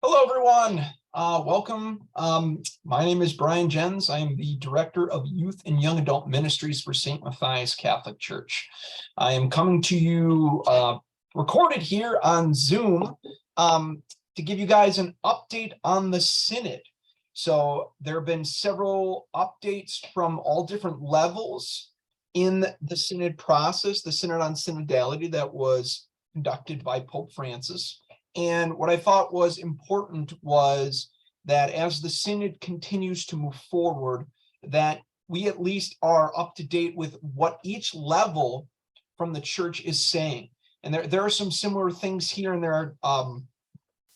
Hello, everyone. Welcome. My name is Brian Jens. I am the Director of Youth and Young Adult Ministries for St. Matthias Catholic Church. I am coming to you recorded here on Zoom to give you guys an update on the Synod. So there have been several updates from all different levels in the Synod process, the Synod on Synodality that was conducted by Pope Francis. And what I thought was important was that as the Synod continues to move forward, that we at least are up to date with what each level from the church is saying. And there are some similar things here, and there are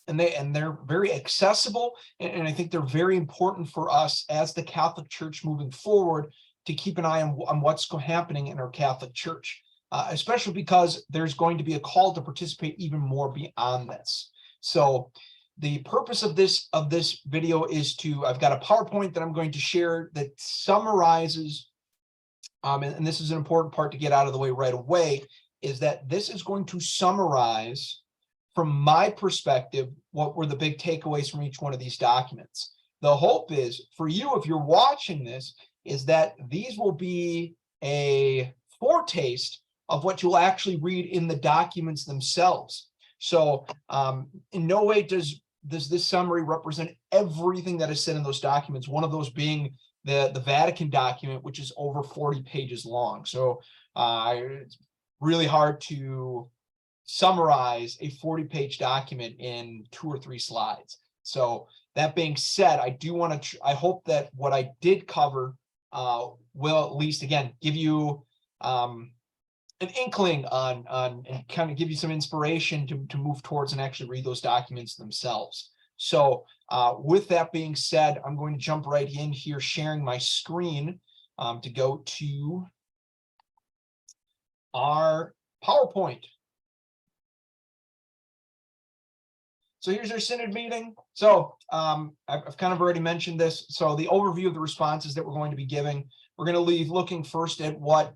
and they're very accessible, and I think they're very important for us as the Catholic Church moving forward to keep an eye on what's happening in our Catholic Church. Especially because there's going to be a call to participate even more beyond this. So the purpose of this video is I've got a PowerPoint that I'm going to share that summarizes, and this is an important part to get out of the way right away, is that this is going to summarize, from my perspective, what were the big takeaways from each one of these documents. The hope is for you, if you're watching this, is that these will be a foretaste of what you'll actually read in the documents themselves. So in no way does this summary represent everything that is said in those documents, one of those being the Vatican document, which is over 40 pages long. So it's really hard to summarize a 40-page document in 2 or 3 slides. So that being said, I hope that what I did cover will at least, again, give you an inkling on and kind of give you some inspiration to move towards and actually read those documents themselves. So with that being said, I'm going to jump right in here, sharing my screen to go to our PowerPoint. So here's our Synod meeting. So I've kind of already mentioned this. So the overview of the responses that we're going to be giving, we're going to leave looking first at what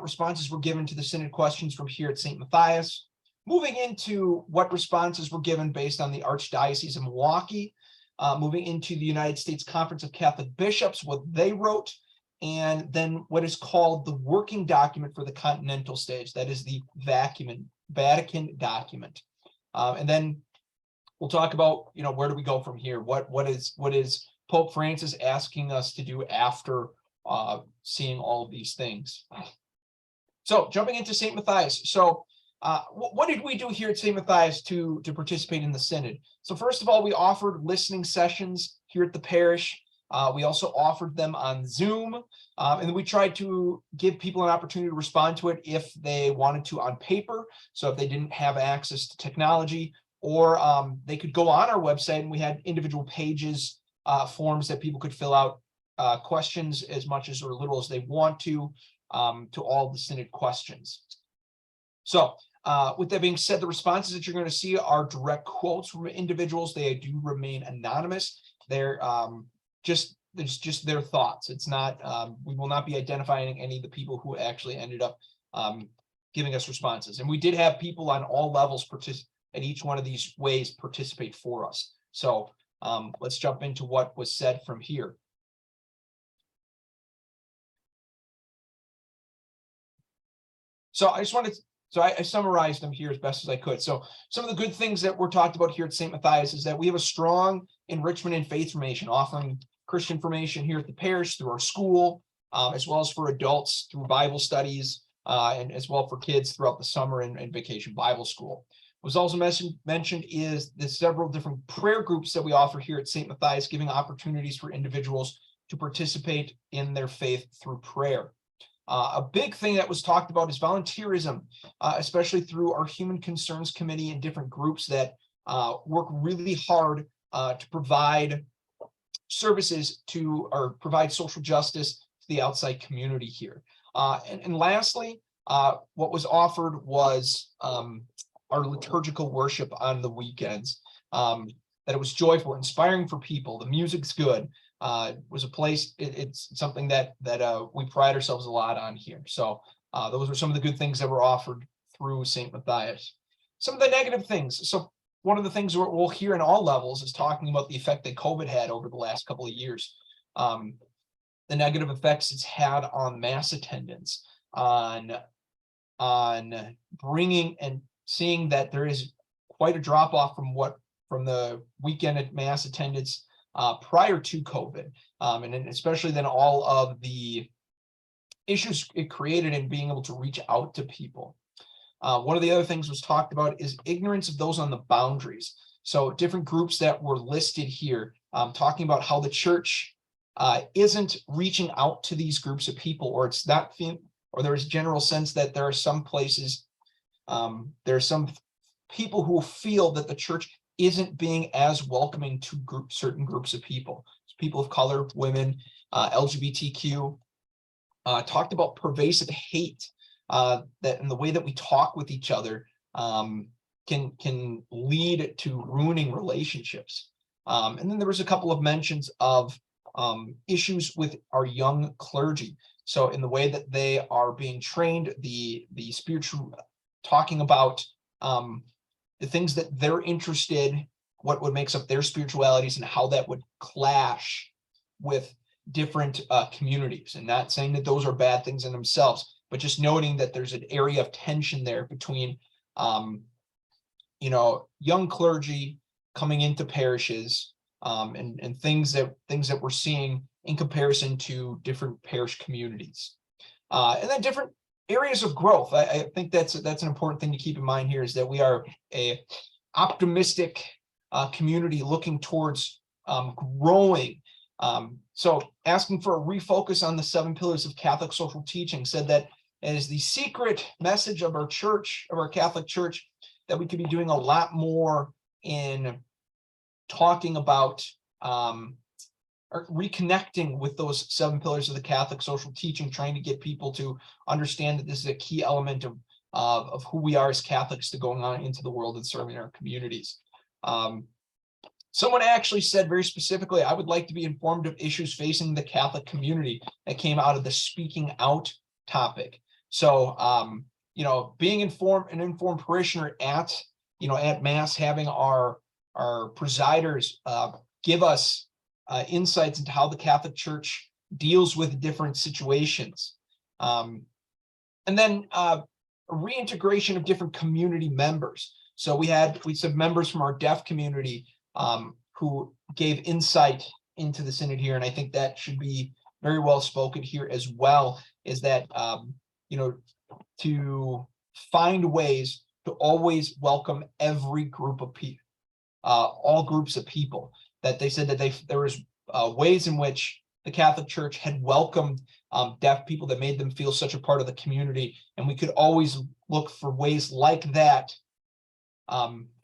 responses were given to the Synod questions from here at St. Matthias, moving into what responses were given based on the Archdiocese of Milwaukee, moving into the United States Conference of Catholic Bishops, what they wrote, and then what is called the working document for the continental stage, that is the Vatican document. And then we'll talk about, where do we go from here? What is Pope Francis asking us to do after seeing all of these things? So jumping into St. Matthias. So what did we do here at St. Matthias to participate in the Synod? So first of all, we offered listening sessions here at the parish. We also offered them on Zoom, and then we tried to give people an opportunity to respond to it if they wanted to on paper. So if they didn't have access to technology, or they could go on our website, and we had individual pages, forms that people could fill out questions as much as or little as they want to all the Synod questions. So with that being said, the responses that you're going to see are direct quotes from individuals. They do remain anonymous. They're just their thoughts. It's not, we will not be identifying any of the people who actually ended up giving us responses. And we did have people on all levels at each one of these ways participate for us. So let's jump into what was said from here. So I summarized them here as best as I could. So some of the good things that were talked about here at St. Matthias is that we have a strong enrichment in faith formation, offering Christian formation here at the parish through our school, as well as for adults through Bible studies, and as well for kids throughout the summer and vacation Bible school. What was also mentioned is the several different prayer groups that we offer here at St. Matthias, giving opportunities for individuals to participate in their faith through prayer. A big thing that was talked about is volunteerism, especially through our Human Concerns Committee and different groups that work really hard to provide services or provide social justice to the outside community here. And lastly, what was offered was our liturgical worship on the weekends, that it was joyful, inspiring for people. The music's good. Was a place, it's something that we pride ourselves a lot on here. So those were some of the good things that were offered through St. Matthias. Some of the negative things. So one of the things we'll hear in all levels is talking about the effect that COVID had over the last couple of years. The negative effects it's had on mass attendance, on bringing and seeing that there is quite a drop off from the weekend at mass attendance prior to COVID, and then especially then all of the issues it created in being able to reach out to people. One of the other things was talked about is ignorance of those on the boundaries. So different groups that were listed here, talking about how the church isn't reaching out to these groups of people, or it's not, or there's a general sense that there are some places, there are some people who feel that the church isn't being as welcoming to certain groups of people, people of color, women, LGBTQ. Talked about pervasive hate, that in the way that we talk with each other can lead to ruining relationships. And then there was a couple of mentions of issues with our young clergy. So in the way that they are being trained, the spiritual, talking about the things that they're interested, what makes up their spiritualities, and how that would clash with different communities. And not saying that those are bad things in themselves, but just noting that there's an area of tension there between young clergy coming into parishes, and things that we're seeing in comparison to different parish communities, and then different areas of growth. I think that's an important thing to keep in mind here, is that we are a optimistic community looking towards growing. So asking for a refocus on the 7 pillars of Catholic social teaching, said that as the secret message of our church, of our Catholic Church, that we could be doing a lot more in talking about or reconnecting with those 7 pillars of the Catholic social teaching, trying to get people to understand that this is a key element of who we are as Catholics, to going on into the world and serving our communities. Someone actually said very specifically, I would like to be informed of issues facing the Catholic community, that came out of the speaking out topic. So, being an informed parishioner at Mass, having our presiders give us insights into how the Catholic Church deals with different situations. And then a reintegration of different community members. So we said members from our deaf community who gave insight into the Synod here, and I think that should be very well spoken here as well, is that to find ways to always welcome every group of people, all groups of people. That they said that there was ways in which the Catholic Church had welcomed deaf people, that made them feel such a part of the community, and we could always look for ways like that,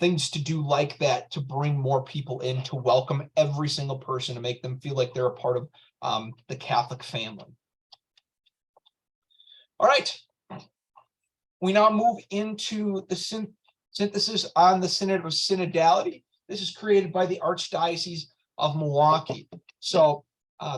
things to do like that, to bring more people in, to welcome every single person, to make them feel like they're a part of the Catholic family. All right, we now move into the synthesis on the Synod of Synodality. This is created by the Archdiocese of Milwaukee. So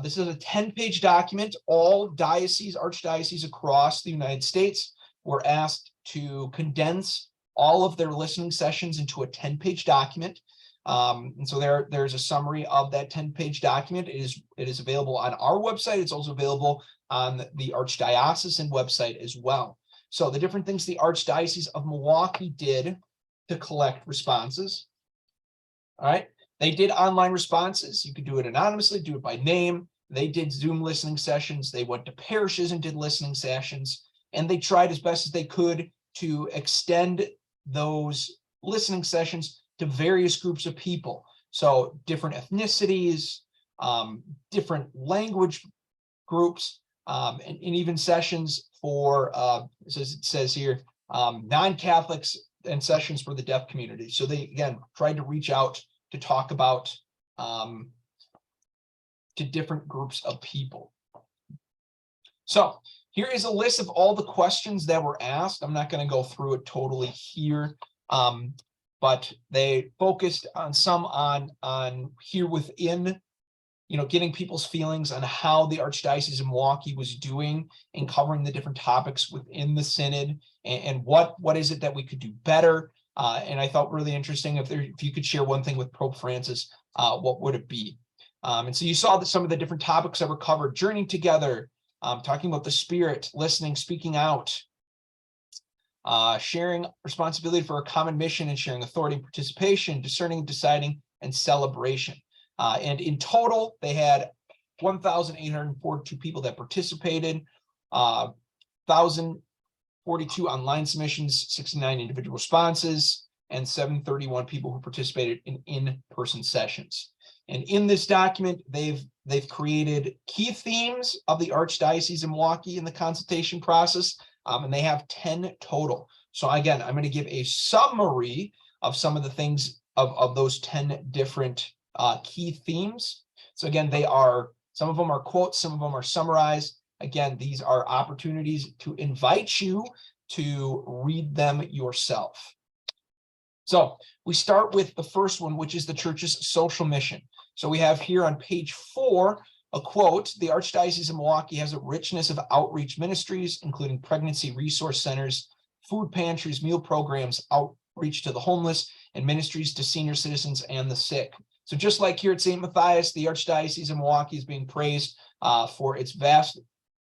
this is a 10-page document. All archdioceses across the United States were asked to condense all of their listening sessions into a 10-page document. And so there's a summary of that 10-page document. It is available on our website. It's also available on the Archdiocesan website as well. So the different things the Archdiocese of Milwaukee did to collect responses. All right, they did online responses. You could do it anonymously, do it by name. They did Zoom listening sessions. They went to parishes and did listening sessions, and they tried as best as they could to extend those listening sessions to various groups of people. So different ethnicities, different language groups, and even sessions for, as it says here, non-Catholics, and sessions for the deaf community. So they, again, tried to reach out to talk about to different groups of people. So here is a list of all the questions that were asked. I'm not going to go through it totally here, but they focused on some on here within, getting people's feelings on how the Archdiocese of Milwaukee was doing in covering the different topics within the Synod, and what is it that we could do better. And I thought really interesting, if you could share one thing with Pope Francis, what would it be? And so you saw that some of the different topics that were covered: journeying together, talking about the Spirit, listening, speaking out, sharing responsibility for a common mission and sharing authority and participation, discerning, deciding, and celebration. And in total, they had 1,842 people that participated, 1,042 online submissions, 69 individual responses, and 731 people who participated in in-person sessions. And in this document, they've created key themes of the Archdiocese of Milwaukee in the consultation process, and they have 10 total. So again, I'm going to give a summary of some of the things of those 10 different key themes. So again, some of them are quotes, some of them are summarized. Again, these are opportunities to invite you to read them yourself. So we start with the first one, which is the church's social mission. So we have here on page 4 a quote: "The Archdiocese of Milwaukee has a richness of outreach ministries, including pregnancy resource centers, food pantries, meal programs, outreach to the homeless, and ministries to senior citizens and the sick." So just like here at St. Matthias, the Archdiocese of Milwaukee is being praised for its vast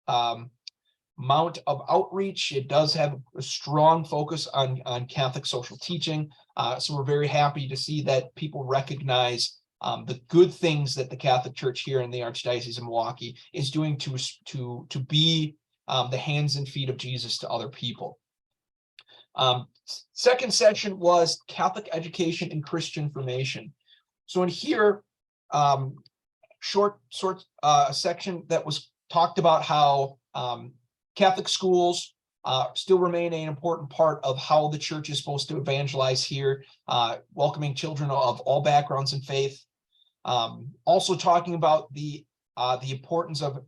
amount of outreach. It does have a strong focus on Catholic social teaching. So we're very happy to see that people recognize the good things that the Catholic Church here in the Archdiocese of Milwaukee is doing to be the hands and feet of Jesus to other people. Second section was Catholic education and Christian formation. So in here, short section that was talked about how Catholic schools still remain an important part of how the church is supposed to evangelize here, welcoming children of all backgrounds and faith. Also talking about the importance of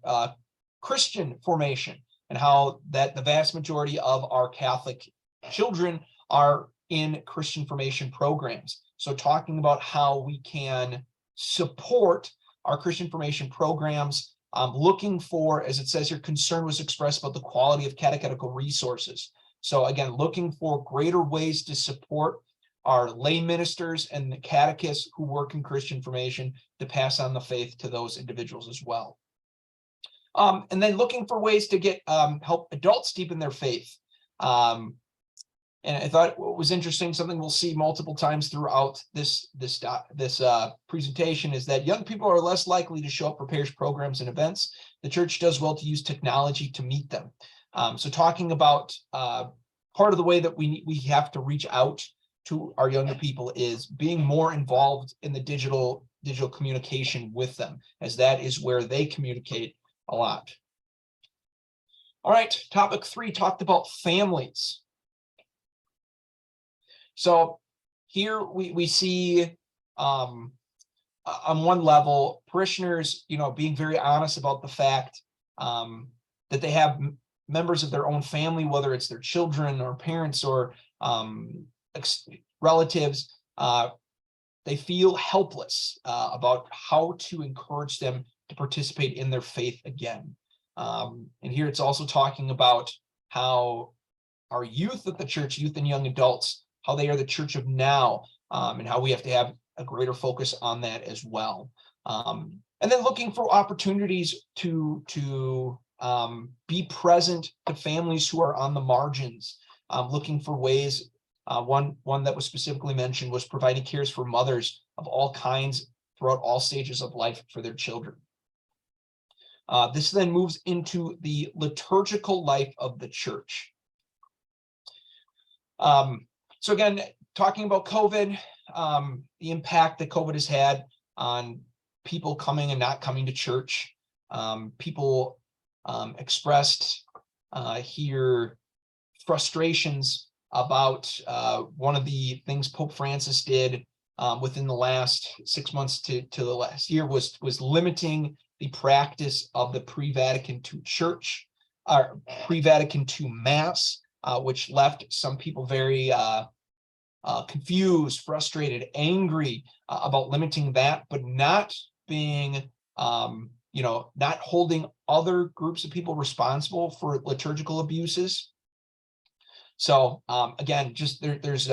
Christian formation and how that the vast majority of our Catholic children are in Christian formation programs. So talking about how we can support our Christian formation programs, looking for, as it says here, concern was expressed about the quality of catechetical resources. So again, looking for greater ways to support our lay ministers and the catechists who work in Christian formation to pass on the faith to those individuals as well. And then looking for ways to get help adults deepen their faith. And I thought what was interesting, something we'll see multiple times throughout this presentation, is that young people are less likely to show up for parish programs and events. The church does well to use technology to meet them. So talking about part of the way that we have to reach out to our younger people is being more involved in the digital communication with them, as that is where they communicate a lot. All right, topic 3 talked about families. So here we see on one level, parishioners, being very honest about the fact that they have members of their own family, whether it's their children or parents or relatives, they feel helpless about how to encourage them to participate in their faith again. And here it's also talking about how our youth at the church, youth and young adults, how they are the church of now, and how we have to have a greater focus on that as well. And then looking for opportunities to be present to families who are on the margins, looking for ways. One that was specifically mentioned was providing cares for mothers of all kinds throughout all stages of life for their children. This then moves into the liturgical life of the church. So again, talking about COVID, the impact that COVID has had on people coming and not coming to church. People expressed here frustrations about one of the things Pope Francis did within the last 6 months to the last year was limiting the practice of the pre-Vatican II church, or pre-Vatican II Mass, which left some people very confused, frustrated, angry about limiting that, but not being, not holding other groups of people responsible for liturgical abuses. So again, just there's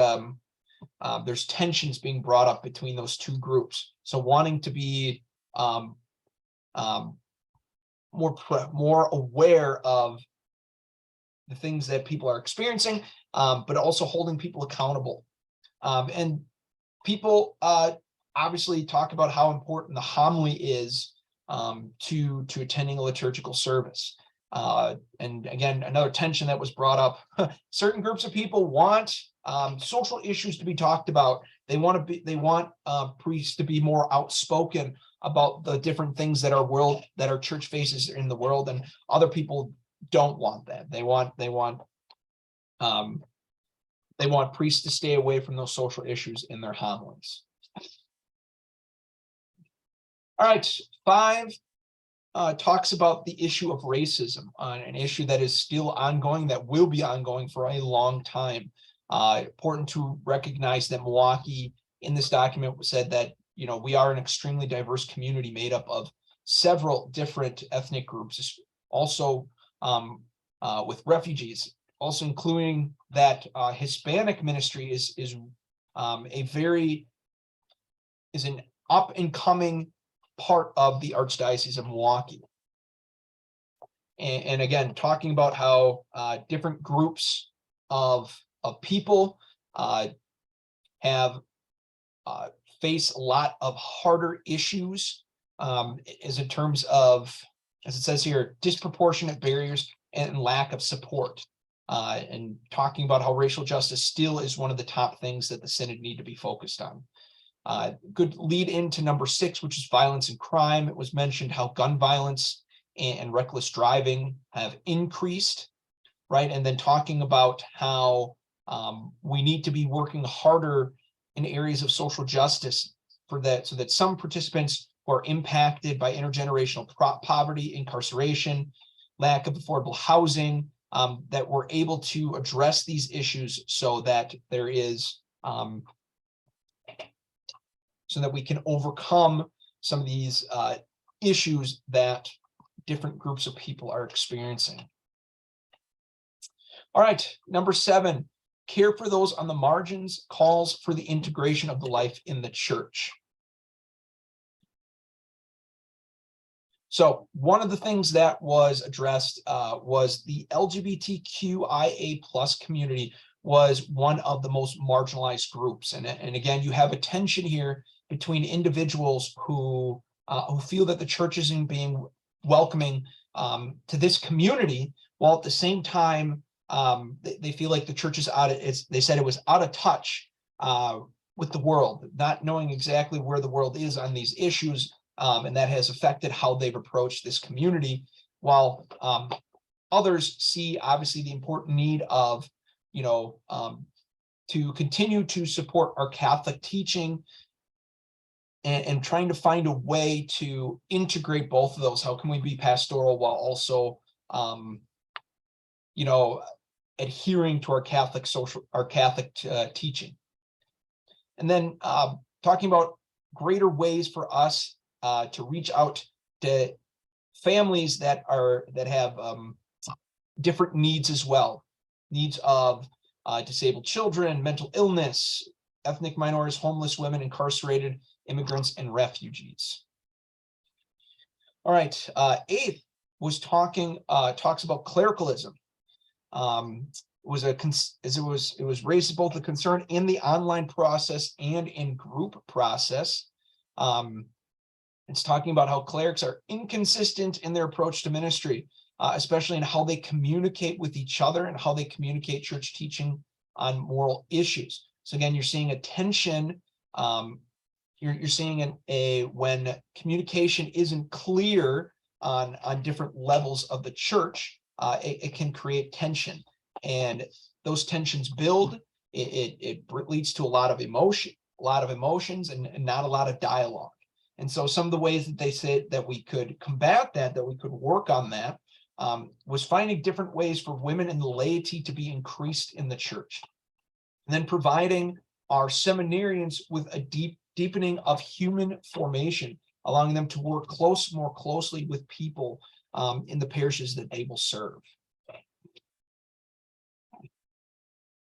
there's tensions being brought up between those two groups. So wanting to be more aware of the things that people are experiencing, but also holding people accountable. And people obviously talk about how important the homily is to attending a liturgical service. And again, another tension that was brought up, certain groups of people want social issues to be talked about. They want priests to be more outspoken about the different things that our church faces in the world, and other people don't want that. They want priests to stay away from those social issues in their homilies. All right, 5 talks about the issue of racism, an issue that is still ongoing, that will be ongoing for a long time. Important to recognize that Milwaukee in this document said that, we are an extremely diverse community made up of several different ethnic groups, also with refugees, also including that Hispanic ministry is an up and coming part of the Archdiocese of Milwaukee. And again, talking about how different groups of people have face a lot of harder issues as in terms of, as it says here, disproportionate barriers and lack of support. And talking about how racial justice still is one of the top things that the Synod need to be focused on. Good lead into number 6, which is violence and crime. It was mentioned how gun violence and reckless driving have increased, right? And then talking about how we need to be working harder in areas of social justice for that, so that some participants who are impacted by intergenerational poverty, incarceration, lack of affordable housing, that we're able to address these issues so that there is so that we can overcome some of these issues that different groups of people are experiencing. All right, number 7, care for those on the margins calls for the integration of the life in the church. So one of the things that was addressed was the LGBTQIA+ community was one of the most marginalized groups. And again, you have a tension here between individuals who feel that the church isn't being welcoming to this community, while at the same time they feel like the church is they said it was out of touch with the world, not knowing exactly where the world is on these issues, and that has affected how they've approached this community, while others see obviously the important need of to continue to support our Catholic teaching and trying to find a way to integrate both of those. How can we be pastoral while also adhering to our Catholic teaching? And then talking about greater ways for us to reach out to families that have different needs as well, needs of disabled children, mental illness, ethnic minorities, homeless women, incarcerated immigrants, and refugees. All right, 8th was talks about clericalism. It was raised both a concern in the online process and in group process. It's talking about how clerics are inconsistent in their approach to ministry, especially in how they communicate with each other and how they communicate church teaching on moral issues. So again, you're seeing a tension. You're seeing when communication isn't clear on different levels of the church, it can create tension, and those tensions build. It leads to a lot of emotions, and not a lot of dialogue. And so some of the ways that they said that we could combat that we could work on that, was finding different ways for women in the laity to be increased in the church, and then providing our seminarians with a deepening of human formation, allowing them to work more closely with people in the parishes that they will serve.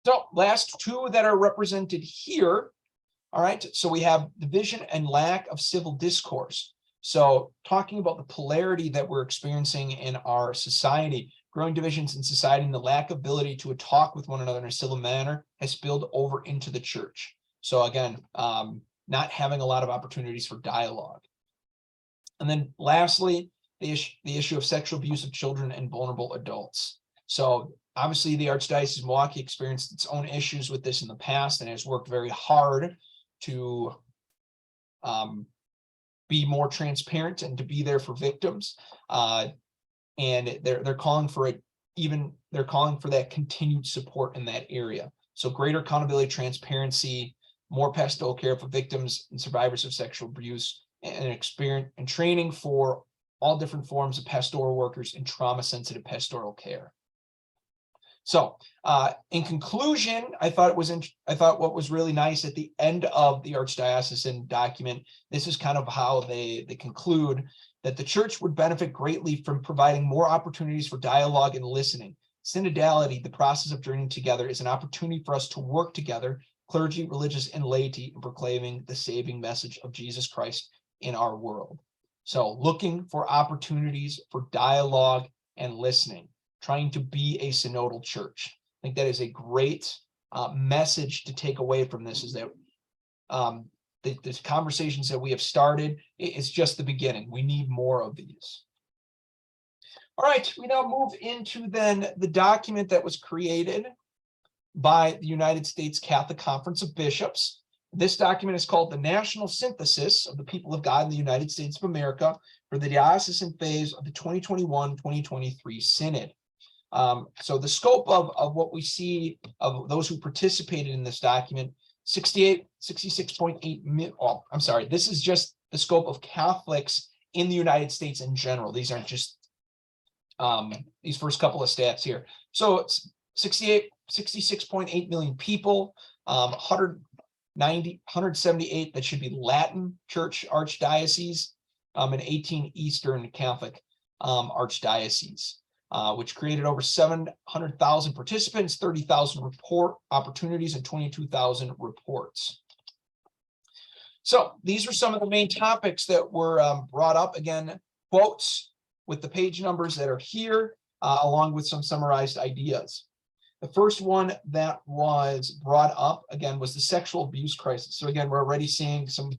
So last two that are represented here. All right, so we have division and lack of civil discourse. So talking about the polarity that we're experiencing in our society, growing divisions in society and the lack of ability to talk with one another in a civil manner has spilled over into the church. So again, not having a lot of opportunities for dialogue. And then lastly, the issue of sexual abuse of children and vulnerable adults. So obviously the Archdiocese of Milwaukee experienced its own issues with this in the past and has worked very hard to be more transparent and to be there for victims. And they're calling for it, they're calling for that continued support in that area. So greater accountability, transparency, more pastoral care for victims and survivors of sexual abuse, and experience and training for all different forms of pastoral workers in trauma-sensitive pastoral care. So in conclusion, I thought what was really nice at the end of the Archdiocesan document, this is kind of how they conclude that the church would benefit greatly from providing more opportunities for dialogue and listening. Synodality, the process of journeying together, is an opportunity for us to work together, clergy, religious, and laity, in proclaiming the saving message of Jesus Christ in our world. So looking for opportunities for dialogue and listening, trying to be a synodal church. I think that is a great message to take away from this, is that the conversations that we have started, it's just the beginning. We need more of these. All right, we now move into then the document that was created by the United States Catholic Conference of Bishops. This document is called the National Synthesis of the People of God in the United States of America for the diocesan phase of the 2021-2023 Synod. So the scope of what we see of those who participated in this document, 66.8 million. Oh, I'm sorry, this is just the scope of Catholics in the United States in general. These aren't just these first couple of stats here. So it's 66.8 million people, 178 that should be Latin Church archdioceses, and 18 Eastern Catholic archdioceses, which created over 700,000 participants, 30,000 report opportunities, and 22,000 reports. So these are some of the main topics that were brought up. Again, quotes with the page numbers that are here, along with some summarized ideas. The first one that was brought up, again, was the sexual abuse crisis. So again, we're already seeing some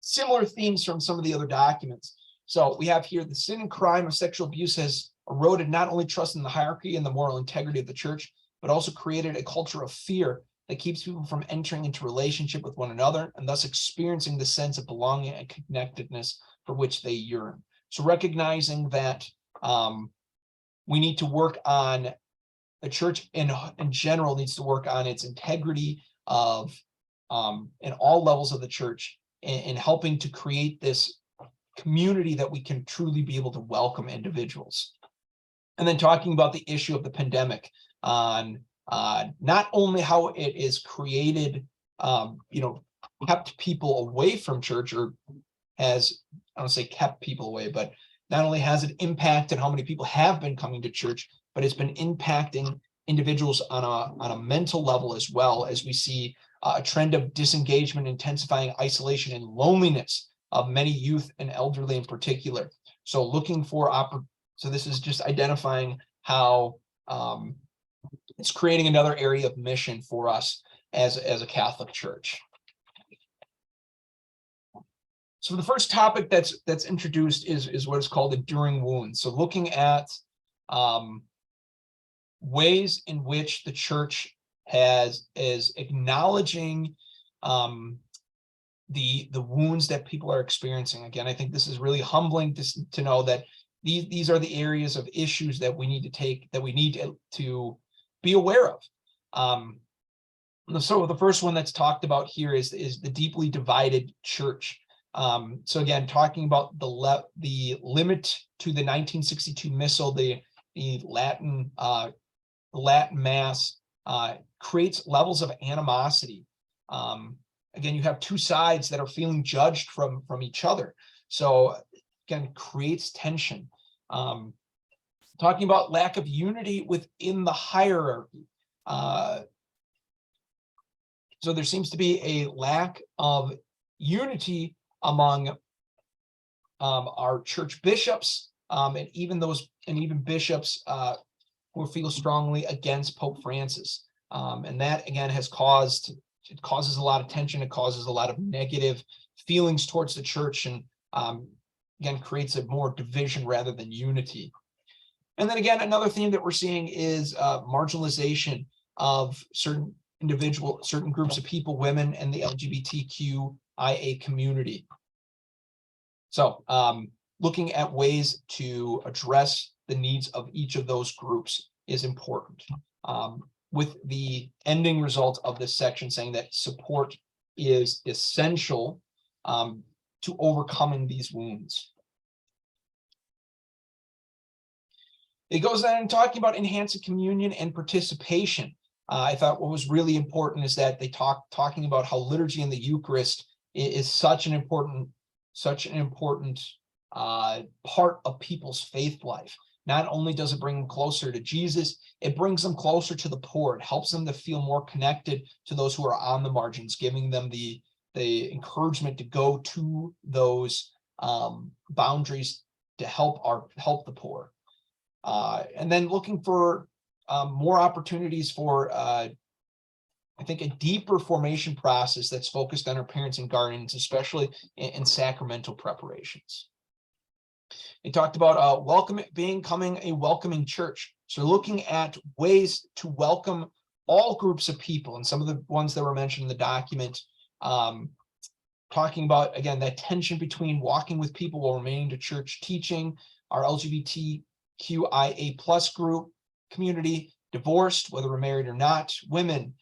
similar themes from some of the other documents. So we have here the sin and crime of sexual abuse has eroded not only trust in the hierarchy and the moral integrity of the church, but also created a culture of fear that keeps people from entering into relationship with one another and thus experiencing the sense of belonging and connectedness for which they yearn. So recognizing that we need to work on, the church in general needs to work on its integrity of in all levels of the church, in helping to create this community that we can truly be able to welcome individuals. And then talking about the issue of the pandemic on not only how it is created, kept people away from church, or has, I don't say kept people away, but not only has it impacted how many people have been coming to church, but it's been impacting individuals on a mental level as well, as we see a trend of disengagement, intensifying isolation and loneliness of many youth and elderly in particular. So looking for, so this is just identifying how it's creating another area of mission for us as a Catholic Church. So the first topic that's introduced is what is called enduring wounds. So looking at ways in which the church is acknowledging the wounds that people are experiencing. Again, I think this is really humbling to know that these are the areas of issues that we need to be aware of. So the first one that's talked about here is the deeply divided church. So again, talking about the limit to the 1962 Missal, the Latin Mass creates levels of animosity. Again, you have two sides that are feeling judged from each other. So again, creates tension. Talking about lack of unity within the hierarchy. So there seems to be a lack of unity among our church bishops, and even bishops who feel strongly against Pope Francis. And that again causes a lot of tension. It causes a lot of negative feelings towards the church, and again creates a more division rather than unity. And then again, another theme that we're seeing is marginalization of certain groups of people, women, and the LGBTQIA community. So looking at ways to address the needs of each of those groups is important, with the ending result of this section saying that support is essential to overcoming these wounds. It goes on talking about enhancing communion and participation. I thought what was really important is that they talking about how liturgy and the Eucharist is such an important part of people's faith life. Not only does it bring them closer to Jesus, it brings them closer to the poor. It helps them to feel more connected to those who are on the margins, giving them the encouragement to go to those boundaries to help the poor. And then looking for more opportunities for, I think, a deeper formation process that's focused on our parents and guardians, especially in sacramental preparations. They talked about becoming a welcoming church. So looking at ways to welcome all groups of people, and some of the ones that were mentioned in the document, talking about, again, that tension between walking with people while remaining to church teaching, our LGBTQIA plus group community, divorced, whether we're married or not, women,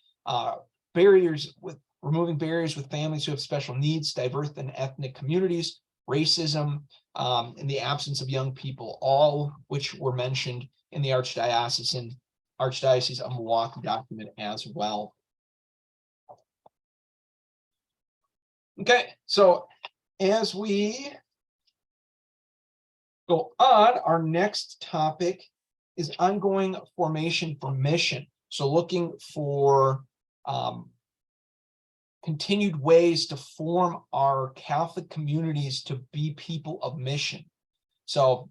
removing barriers with families who have special needs, diverse and ethnic communities, racism, in the absence of young people, all which were mentioned in the Archdiocese of Milwaukee document as well. Okay, so as we go on, our next topic is ongoing formation for mission. So looking for continued ways to form our Catholic communities to be people of mission. So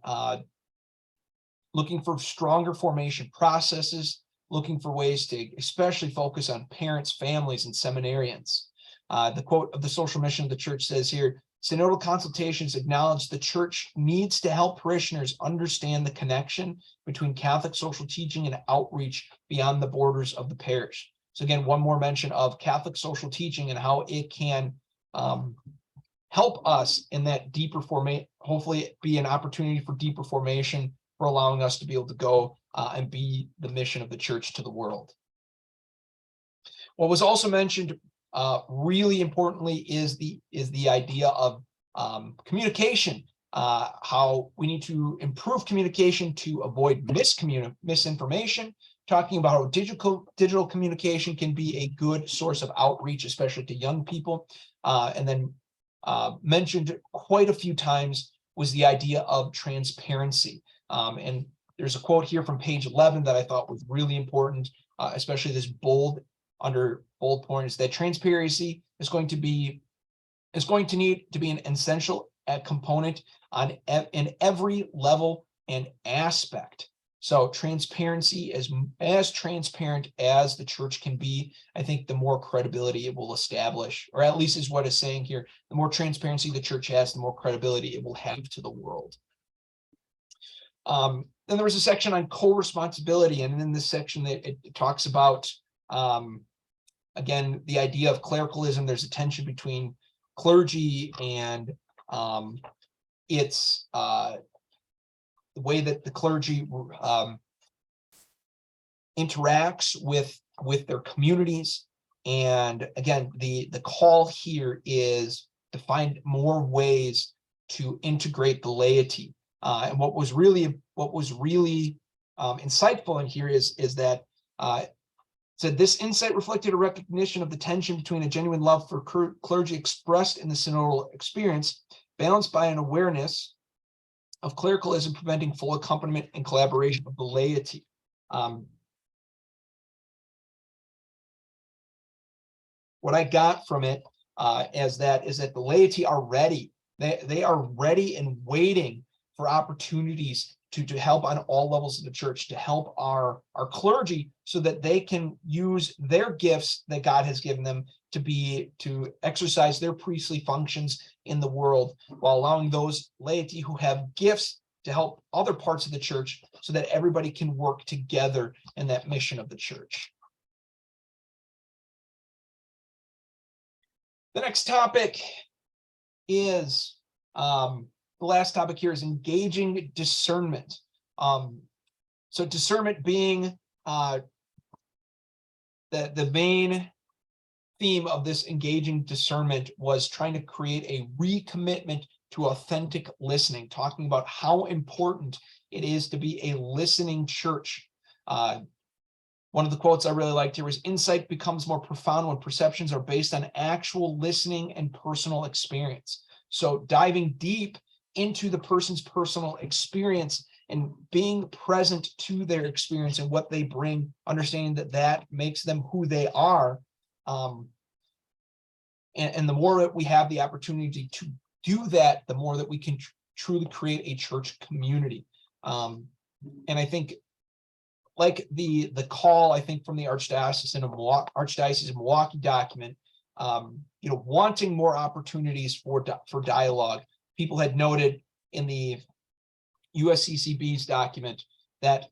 looking for stronger formation processes, looking for ways to especially focus on parents, families, and seminarians. The quote of the social mission of the church says here, synodal consultations acknowledge the church needs to help parishioners understand the connection between Catholic social teaching and outreach beyond the borders of the parish. So again, one more mention of Catholic social teaching and how it can help us in that deeper formation, hopefully be an opportunity for deeper formation, for allowing us to be able to go and be the mission of the church to the world. What was also mentioned really importantly is the idea of communication, how we need to improve communication to avoid misinformation, talking about how digital communication can be a good source of outreach, especially to young people. And then mentioned quite a few times was the idea of transparency. And there's a quote here from page 11 that I thought was really important, especially this under bold points, that transparency is going to need to be an essential component in every level and aspect. So transparency, as transparent as the church can be, I think the more credibility it will establish, or at least is what it's saying here. The more transparency the church has, the more credibility it will have to the world. Then there was a section on co-responsibility, and in this section it talks about again, the idea of clericalism. There's a tension between clergy and its the way that the clergy interacts with their communities. And again, the call here is to find more ways to integrate the laity. And what was really insightful in here is that said this insight reflected a recognition of the tension between a genuine love for clergy expressed in the synodal experience, balanced by an awareness of clericalism preventing full accompaniment and collaboration of the laity. What I got from it is that the laity are ready. They are ready and waiting for opportunities to help on all levels of the church, to help our clergy so that they can use their gifts that God has given them to exercise their priestly functions in the world, while allowing those laity who have gifts to help other parts of the church so that everybody can work together in that mission of the church. The next topic is, the last topic here is engaging discernment. So discernment being the main theme of this engaging discernment was trying to create a recommitment to authentic listening, talking about how important it is to be a listening church. One of the quotes I really liked here was, "Insight becomes more profound when perceptions are based on actual listening and personal experience." So diving deep into the person's personal experience and being present to their experience and what they bring, understanding that makes them who they are. And the more that we have the opportunity to do that, the more that we can truly create a church community. And I think, like the call, I think, from the Archdiocese of Milwaukee document, wanting more opportunities for dialogue. People had noted in the USCCB's document that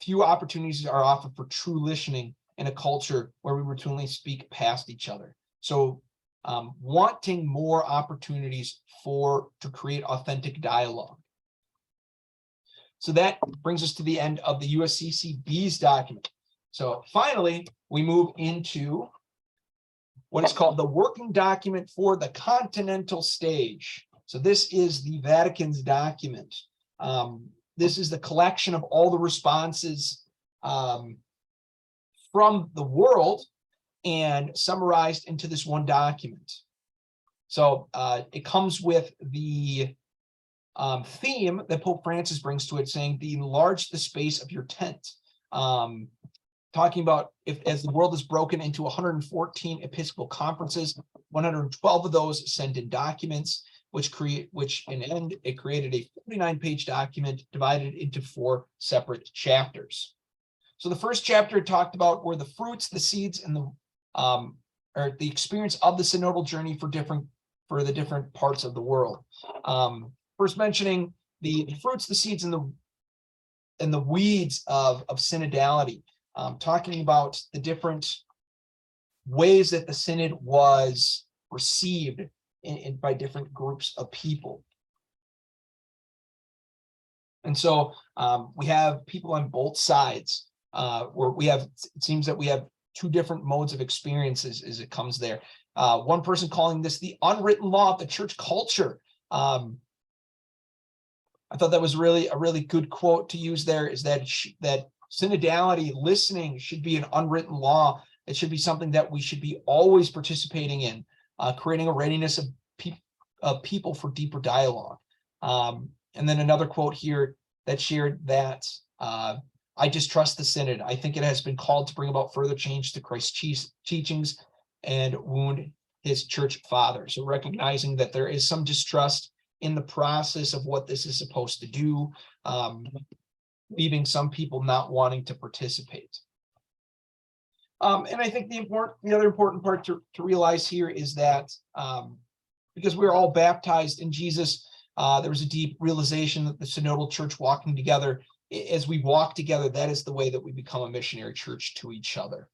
few opportunities are offered for true listening in a culture where we routinely speak past each other. So wanting more opportunities to create authentic dialogue. So that brings us to the end of the USCCB's document. So finally, we move into what is called the working document for the continental stage. So this is the Vatican's document. This is the collection of all the responses from the world and summarized into this one document. So it comes with the theme that Pope Francis brings to it, saying, enlarge the space of your tent. Talking about as the world is broken into 114 episcopal conferences, 112 of those send in documents, which in end, it created a 49-page document divided into 4 separate chapters. So the first chapter talked about were the fruits, the seeds, and the experience of the synodal journey for the different parts of the world. First mentioning the fruits, the seeds, and the weeds of synodality, talking about the different ways that the synod was received by different groups of people. And so we have people on both sides, where it seems that we have 2 different modes of experiences as it comes there. One person calling this the unwritten law of the church culture. I thought that was a really good quote to use there, is that synodality, listening, should be an unwritten law. It should be something that we should be always participating in, creating a readiness of people for deeper dialogue. And then another quote here that shared that I distrust the synod. I think it has been called to bring about further change to Christ's teachings and wound his church fathers. So recognizing that there is some distrust in the process of what this is supposed to do, leaving some people not wanting to participate. And I think the other important part to realize here is that because we're all baptized in Jesus, there was a deep realization that the synodal church walking together, as we walk together, that is the way that we become a missionary church to each other.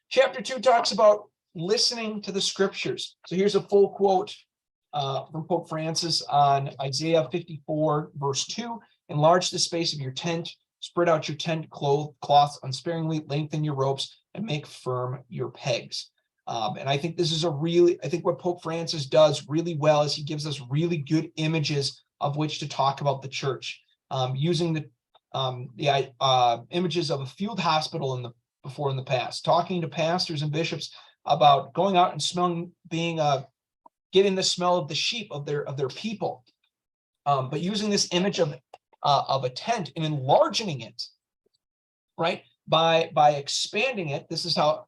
Chapter 2 talks about listening to the scriptures. So here's a full quote from Pope Francis on Isaiah 54, verse 2. Enlarge the space of your tent, spread out your tent cloths unsparingly, lengthen your ropes, and make firm your pegs. And I think this is I think what Pope Francis does really well is he gives us really good images of which to talk about the church, using the images of a field hospital in the past, talking to pastors and bishops about going out and smelling, getting the smell of the sheep of their people. But using this image of a tent and enlarging it, right? By expanding it, this is how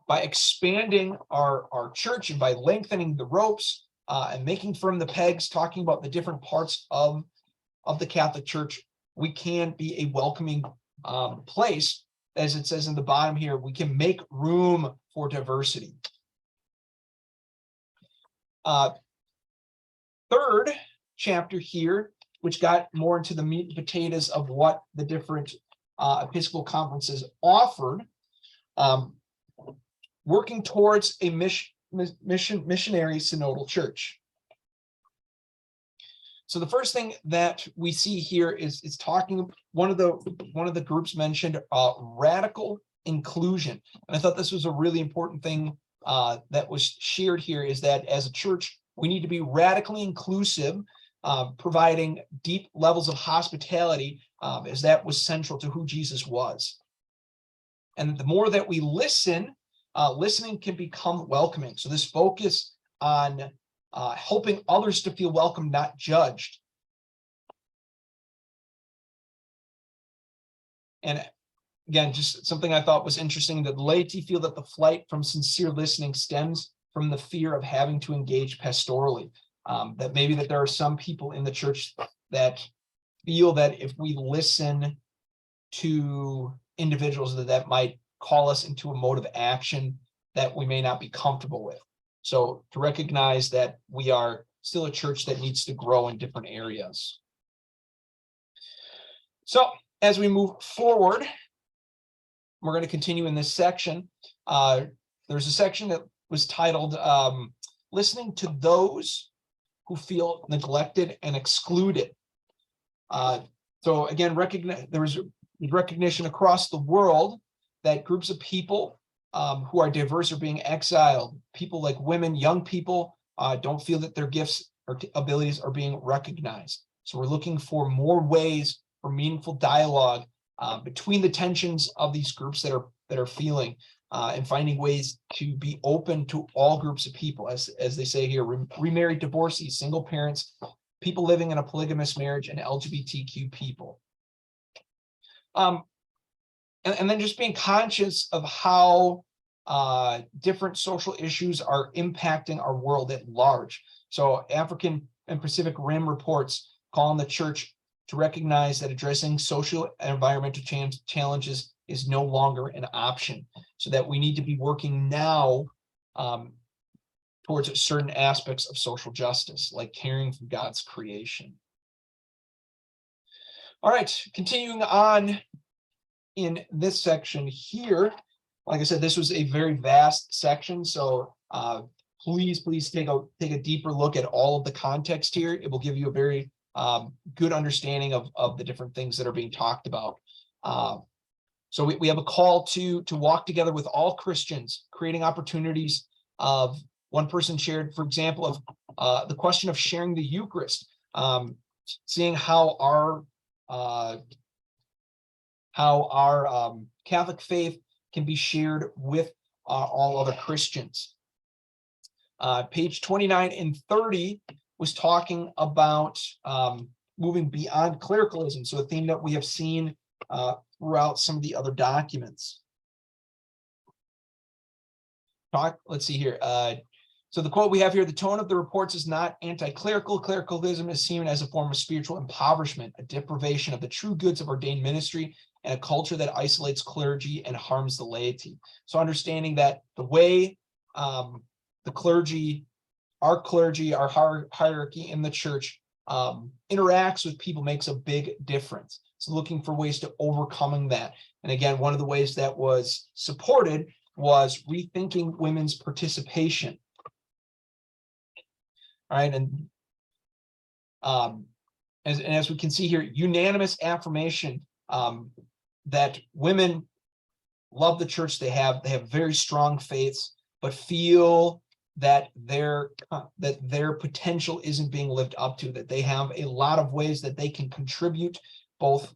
by expanding our church and by lengthening the ropes and making firm the pegs, talking about the different parts of the Catholic Church, we can be a welcoming place. As it says in the bottom here, we can make room for diversity. Third chapter here, which got more into the meat and potatoes of what the different Episcopal conferences offered, working towards a missionary synodal church. So the first thing that we see here is talking, one of the groups mentioned radical inclusion. And I thought this was a really important thing that was shared here, is that as a church, we need to be radically inclusive, providing deep levels of hospitality, as that was central to who Jesus was. And the more that we listen, listening can become welcoming. So this focus on helping others to feel welcome, not judged. And again, just something I thought was interesting, that laity feel that the flight from sincere listening stems from the fear of having to engage pastorally. That maybe that there are some people in the church that feel that if we listen to individuals, that might call us into a mode of action that we may not be comfortable with. So to recognize that we are still a church that needs to grow in different areas. So as we move forward, we're going to continue in this section. There's a section that was titled Listening to Those Who Feel Neglected and Excluded. So again, there was recognition across the world that groups of people who are diverse are being exiled. People like women, young people don't feel that their gifts or abilities are being recognized. So we're looking for more ways for meaningful dialogue between the tensions of these groups that are feeling, and finding ways to be open to all groups of people, as they say here, remarried divorcees, single parents, people living in a polygamous marriage, and LGBTQ people. And then just being conscious of how different social issues are impacting our world at large. So African and Pacific Rim reports call on the church to recognize that addressing social and environmental challenges is no longer an option. So that we need to be working now towards certain aspects of social justice, like caring for God's creation. All right, continuing on in this section here, like I said, this was a very vast section, so please take a deeper look at all of the context here. It will give you a very good understanding of the different things that are being talked about. So we have a call to walk together with all Christians, creating opportunities of, one person shared, for example, of the question of sharing the Eucharist, seeing how our Catholic faith can be shared with all other Christians. Page 29 and 30 was talking about moving beyond clericalism, so a theme that we have seen throughout some of the other documents. Let's see here. So the quote we have here, the tone of the reports is not anti-clerical. Clericalism is seen as a form of spiritual impoverishment, a deprivation of the true goods of ordained ministry, and a culture that isolates clergy and harms the laity. So understanding that the way the clergy, our hierarchy in the church interacts with people makes a big difference. So looking for ways to overcoming that. And again, one of the ways that was supported was rethinking women's participation. All right, and as we can see here, unanimous affirmation that women love the church. They have very strong faiths, but feel that their potential isn't being lived up to, that they have a lot of ways that they can contribute, both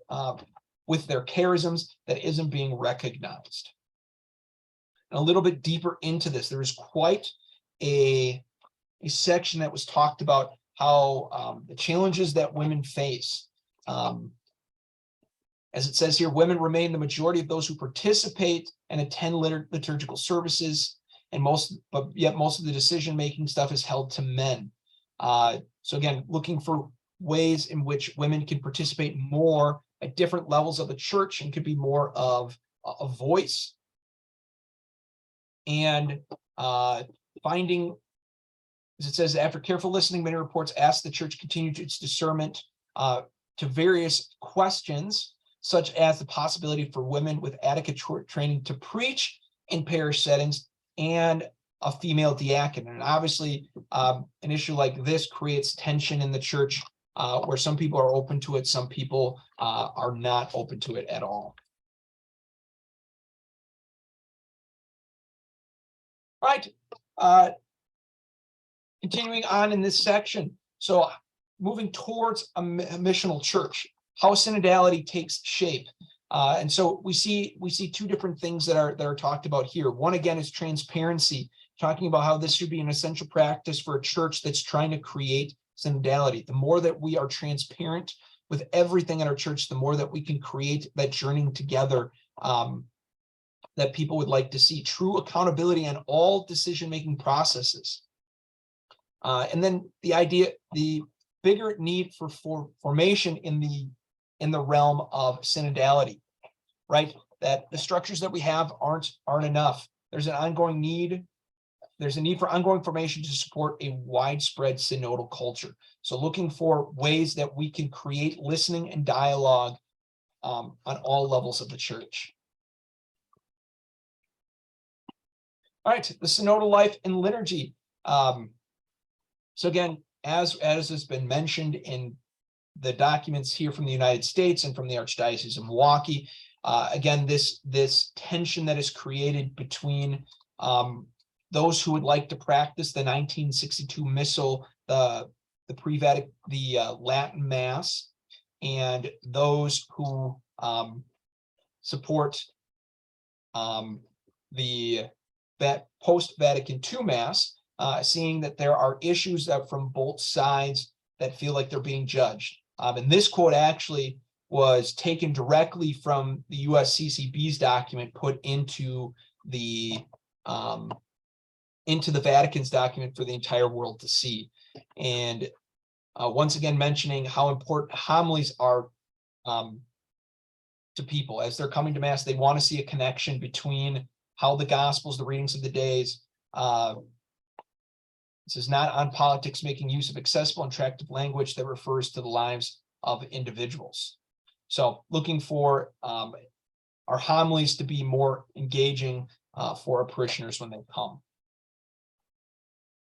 with their charisms, that isn't being recognized. And a little bit deeper into this, there is quite a section that was talked about how the challenges that women face. As it says here, women remain the majority of those who participate and attend liturgical services, but yet most of the decision-making stuff is held to men. So again, looking for ways in which women can participate more at different levels of the church and could be more of a voice. And finding, as it says, after careful listening, many reports ask the church continue its discernment to various questions, such as the possibility for women with adequate training to preach in parish settings and a female diaconate. And obviously, an issue like this creates tension in the church, where some people are open to it, some people are not open to it at all. All right, continuing on in this section. So moving towards a missional church, how synodality takes shape. And so we see two different things that are talked about here. One, again, is transparency, talking about how this should be an essential practice for a church that's trying to create synodality. The more that we are transparent with everything in our church, the more that we can create that journeying together that people would like to see. True accountability on all decision-making processes. And then the bigger need for formation in the realm of synodality, right? That the structures that we have aren't enough. There's a need for ongoing formation to support a widespread synodal culture. So looking for ways that we can create listening and dialogue on all levels of the church. All right, the synodal life and liturgy. So again, as has been mentioned in the documents here from the United States and from the Archdiocese of Milwaukee, again, this tension that is created between those who would like to practice the 1962 Missal, the Latin Mass, and those who support that post-Vatican II Mass, seeing that there are issues that from both sides that feel like they're being judged. And this quote actually was taken directly from the USCCB's document put into the Vatican's document for the entire world to see. And once again, mentioning how important homilies are to people as they're coming to Mass. They want to see a connection between how the Gospels, the readings of the days, this is not on politics, making use of accessible and attractive language that refers to the lives of individuals. So looking for our homilies to be more engaging for our parishioners when they come.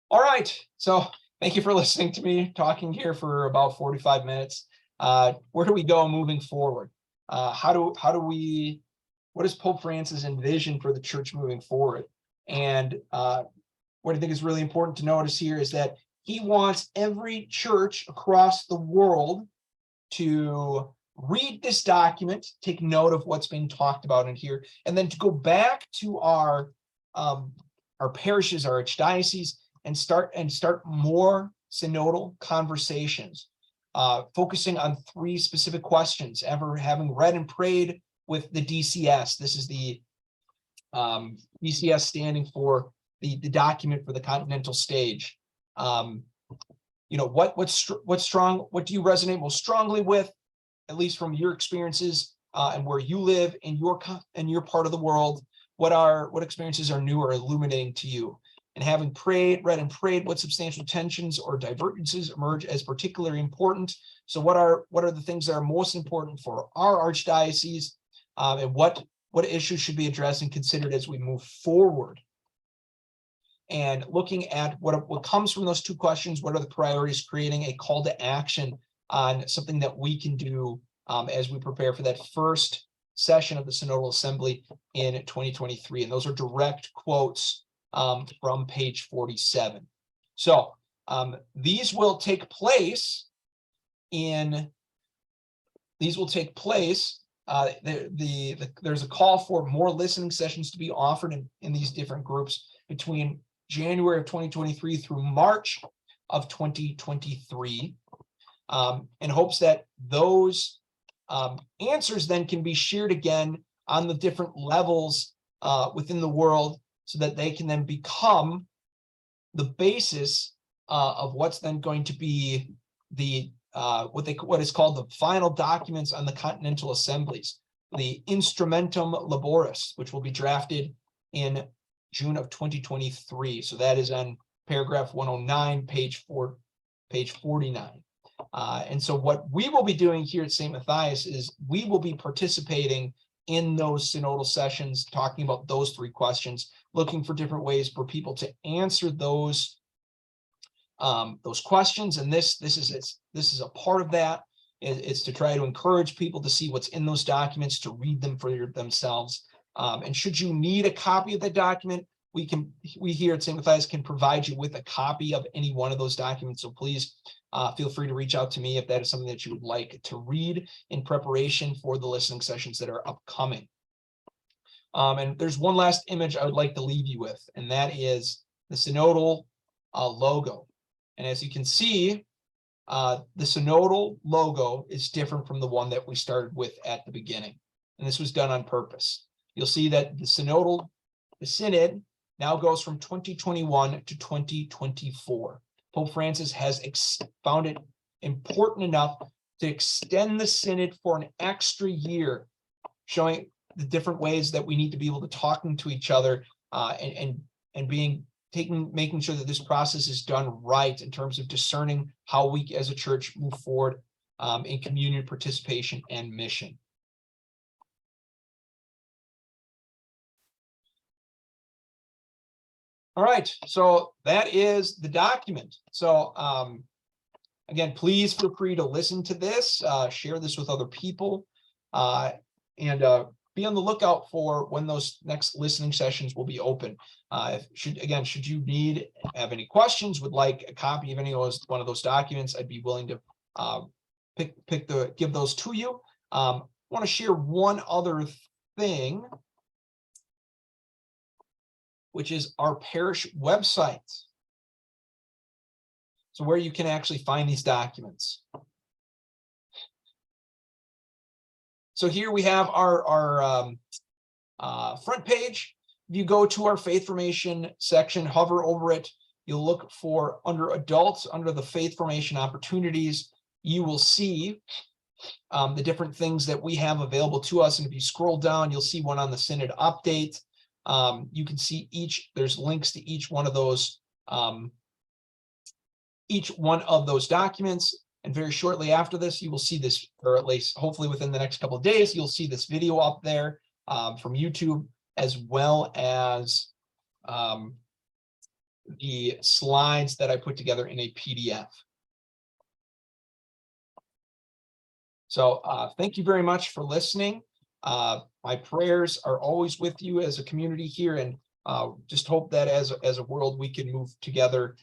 All right, so thank you for listening to me talking here for about 45 minutes. Where do we go moving forward? What does Pope Francis envision for the church moving forward? And what I think is really important to notice here is that he wants every church across the world to read this document, take note of what's being talked about in here, and then to go back to our parishes, our archdioceses, and start more synodal conversations, focusing on 3 specific questions. Ever having read and prayed with the DCS, this is the DCS standing for the document for the continental stage. What's strong? What do you resonate most strongly with, at least from your experiences and where you live in your part of the world? What experiences are new or illuminating to you? And having read and prayed, what substantial tensions or divergences emerge as particularly important? So what are the things that are most important for our archdiocese, and what issues should be addressed and considered as we move forward? And looking at what comes from those 2 questions, what are the priorities, creating a call to action on something that we can do as we prepare for that first session of the Synodal Assembly in 2023. And those are direct quotes from page 47. So these will take place. There's a call for more listening sessions to be offered in these different groups between January of 2023 through March. of 2023, in hopes that those answers then can be shared again on the different levels within the world, so that they can then become the basis of what's then going to be the what is called the final documents on the Continental Assemblies, the Instrumentum Laboris, which will be drafted in June of 2023. So that is on paragraph 109, page 49. And so what we will be doing here at St. Matthias is we will be participating in those synodal sessions, talking about those three questions, looking for different ways for people to answer those questions. And this is a part of that. It's to try to encourage people to see what's in those documents, to read them for themselves. And should you need a copy of the document, we here at St. Matthias can provide you with a copy of any one of those documents. So please feel free to reach out to me if that is something that you would like to read in preparation for the listening sessions that are upcoming. And there's one last image I would like to leave you with, and that is the Synodal Logo. And as you can see, the Synodal Logo is different from the one that we started with at the beginning. And this was done on purpose. You'll see that the Synod now goes from 2021 to 2024. Pope Francis has found it important enough to extend the Synod for an extra year, showing the different ways that we need to be able to talking to each other and making sure that this process is done right in terms of discerning how we as a church move forward in communion, participation, and mission. All right, so that is the document. So again, please feel free to listen to this, share this with other people, and be on the lookout for when those next listening sessions will be open. Should you have any questions, would like a copy of one of those documents, I'd be willing to give those to you. I want to share one other thing, which is our parish website. So where you can actually find these documents. So here we have our front page. If you go to our faith formation section, hover over it, you'll look for under adults, under the faith formation opportunities, you will see the different things that we have available to us. And if you scroll down, you'll see one on the Synod update. You can see there's links to each one of those documents. And very shortly after this, you will see this, or at least hopefully within the next couple of days, you'll see this video up there from YouTube, as well as the slides that I put together in a PDF. So thank you very much for listening. My prayers are always with you as a community here, and just hope that as a world we can move together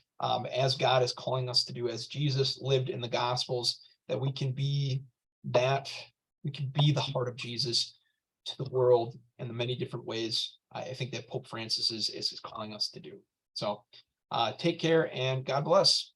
as God is calling us to do, as Jesus lived in the Gospels, that we can be the heart of Jesus to the world in the many different ways I think that Pope Francis is calling us to do. So take care and God bless.